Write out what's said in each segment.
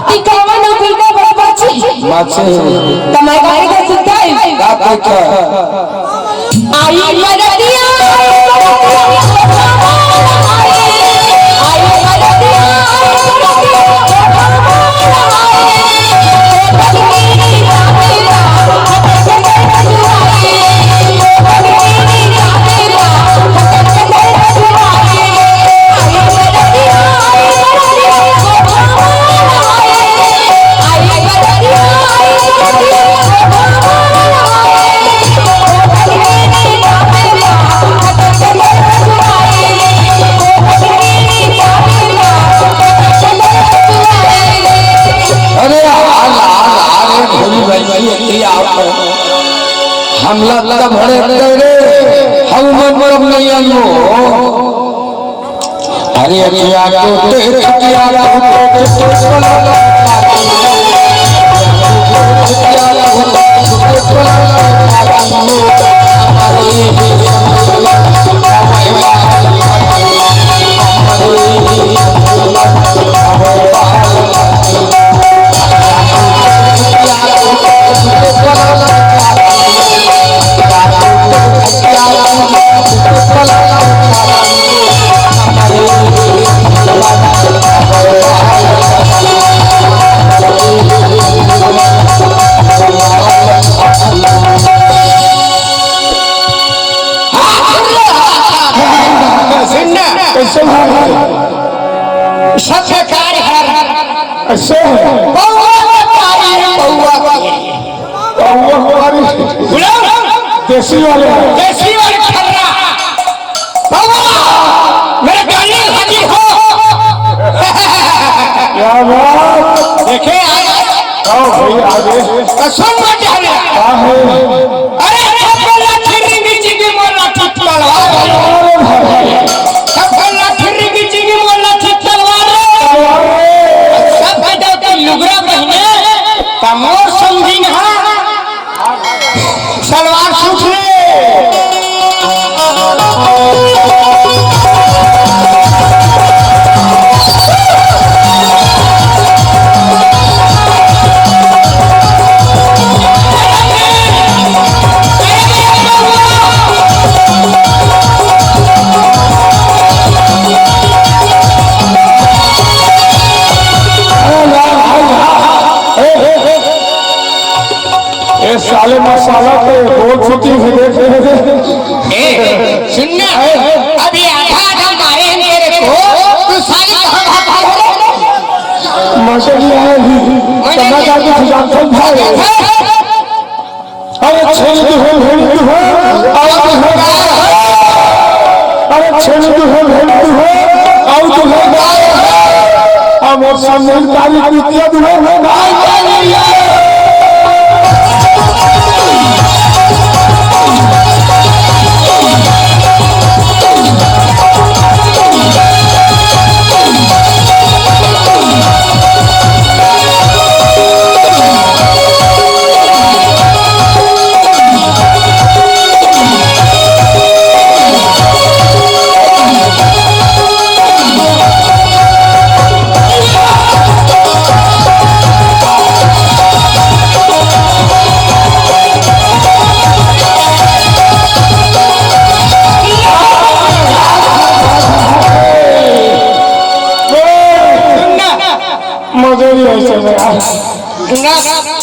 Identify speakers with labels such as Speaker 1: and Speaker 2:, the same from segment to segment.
Speaker 1: अति कावन गुलका बाबाची
Speaker 2: माचे
Speaker 1: तमाय गाड़ी का सुताई
Speaker 2: का देखा
Speaker 1: आई मरदिया
Speaker 2: हमला लगा भरे रे हम मन में नहीं आयो अरे अखिया को ते अखिया को ते
Speaker 3: देसी वाले
Speaker 2: खर्रा बाबा मेरे गाने हाजिर हो
Speaker 3: क्या बात
Speaker 2: देखे
Speaker 3: आओ भाई आगे
Speaker 2: कसम मत जाने अरे लाठी बीच की मोला तलवार लाठी बीच की मोला तलवार सब फायदा के लुगरा बहने तमोर समझी ना सलवार सूट ले
Speaker 3: साले मसाला के गोल छुट्टी से देख रहे थे
Speaker 2: सुनना अभी आधा आधा मारे मेरे को तू साले कहां भाग रहा
Speaker 3: मछली है कमा जाके सुजानपुर भाई अरे छेड़ हो आउट हो अरे छेड़ हो आउट हो अब और सामने तारीख बीतिया दुल्हन हो भाई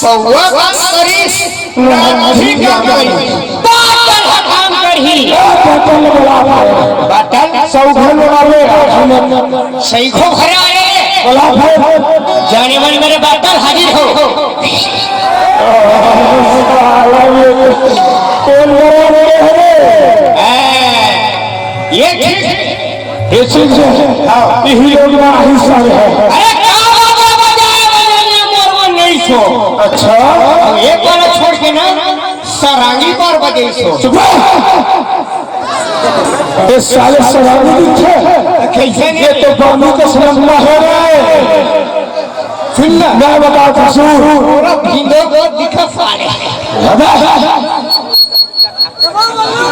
Speaker 2: पौवा करिस ठीक करी बाटल काम करही बाटल
Speaker 3: सौघन वाले
Speaker 2: सही खो भरे आए जाने वाले मेरे बाटल हाजिर हो
Speaker 3: कौन
Speaker 2: ये ठीक
Speaker 3: यही लोग हिस्सा है अच्छा
Speaker 2: एक बार छोड़ के ना सरांगी पर बजे
Speaker 3: इस साले सरांगी दिखे
Speaker 2: कैसे
Speaker 3: ये तो बानू का सलम्मा है रे सुनना मैं बताता हूँ
Speaker 2: पूरा भिंडो को दिखा साले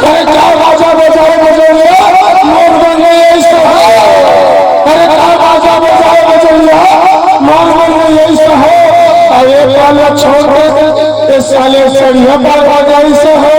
Speaker 3: अरे क्या बाजा बजाए बजैया मोर बन गए इसको अरे क्या बाजा बजाए बजैया मोर बन गए इसको अरे काला छोड़ दे इस साले सड़िया पर बाजारी से हो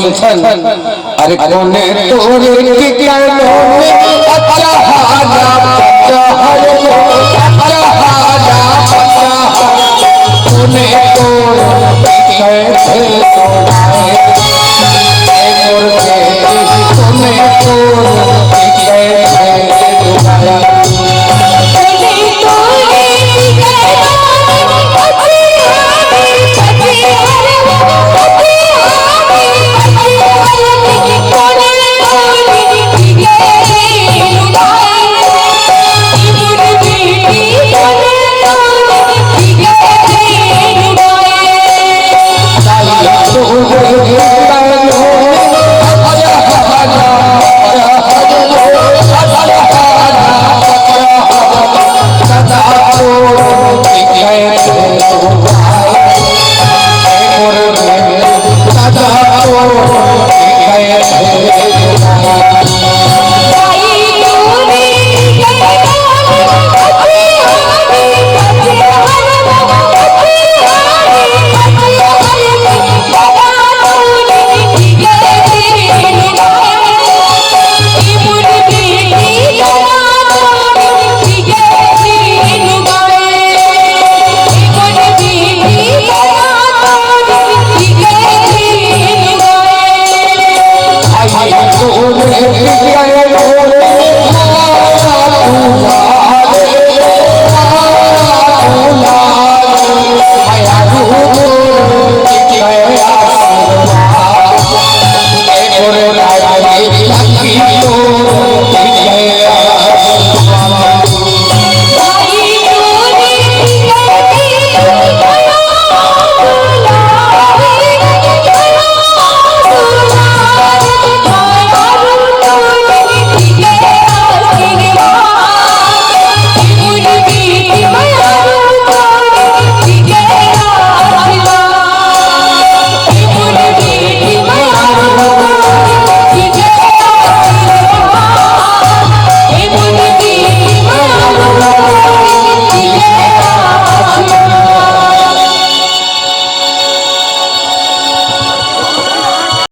Speaker 2: अरे कोने तोरे के कानों में अच्छा हाजा बच्चा हरे अच्छा हाजा बच्चा कोने तोरे कैसे